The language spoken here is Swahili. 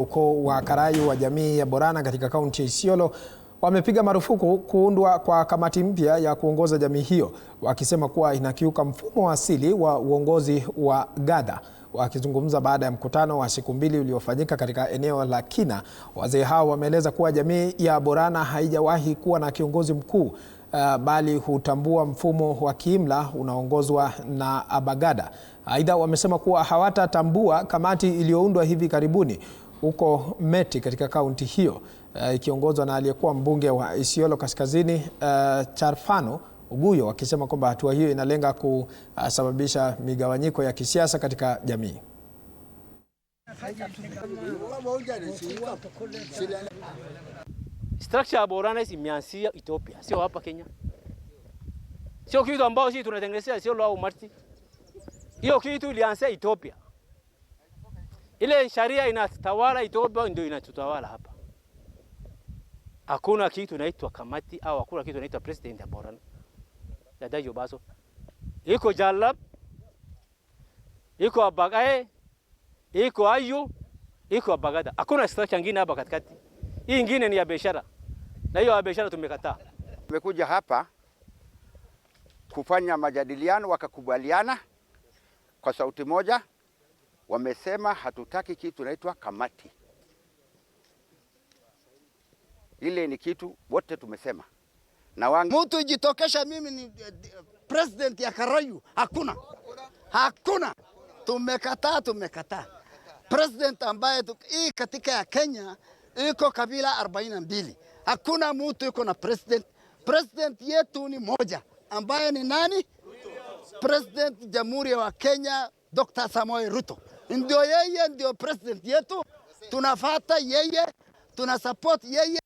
Ukoo wa Karayu wa jamii ya Borana katika kaunti ya Isiolo wamepiga marufuku kuundwa kwa kamati mpya ya kuongoza jamii hiyo, wakisema kuwa inakiuka mfumo wa asili wa uongozi wa Gadha. Wakizungumza baada ya mkutano wa siku mbili uliofanyika katika eneo la Kina, wazee hao wameeleza kuwa jamii ya Borana haijawahi kuwa na kiongozi mkuu, bali hutambua mfumo wa kiimla unaongozwa na Abagada. Aidha, wamesema kuwa hawatatambua kamati iliyoundwa hivi karibuni huko Meti katika kaunti hiyo, ikiongozwa na aliyekuwa mbunge wa Isiolo Kaskazini Charfano Oguyo, wakisema kwamba hatua hiyo inalenga kusababisha migawanyiko ya kisiasa katika jamii. Structure ya Borana imeanzia Ethiopia, sio hapa Kenya. Sio kitu ambao sisi tunatengenezea Isiolo au Marti. Hiyo kitu ilianzia Ethiopia. Ile sharia inatawala Ethiopia ndio inatutawala hapa. Hakuna kitu inaitwa kamati au hakuna kitu inaitwa president ya Borana. Dadajo baso. Iko Jalab, iko Abagae, iko Ayu, iko Abagada. Hakuna structure nyingine hapa katikati. Hii nyingine ni ya biashara. Na hiyo ya biashara tumekataa. Tumekuja hapa kufanya majadiliano, wakakubaliana kwa sauti moja. Wamesema hatutaki kitu inaitwa kamati. Ile ni kitu wote tumesema. Na mtu jitokesha mimi ni president ya Karayu, hakuna. Tumekataa. President ambaye hii katika ya Kenya iko kabila 42. Hakuna mtu yuko na president. President yetu ni moja ambaye ni nani? President Jamhuri ya Kenya Dr. Samoei Ruto. Ndio yeye ndio president yetu. Tunafuata yeye, tunasupport yeye.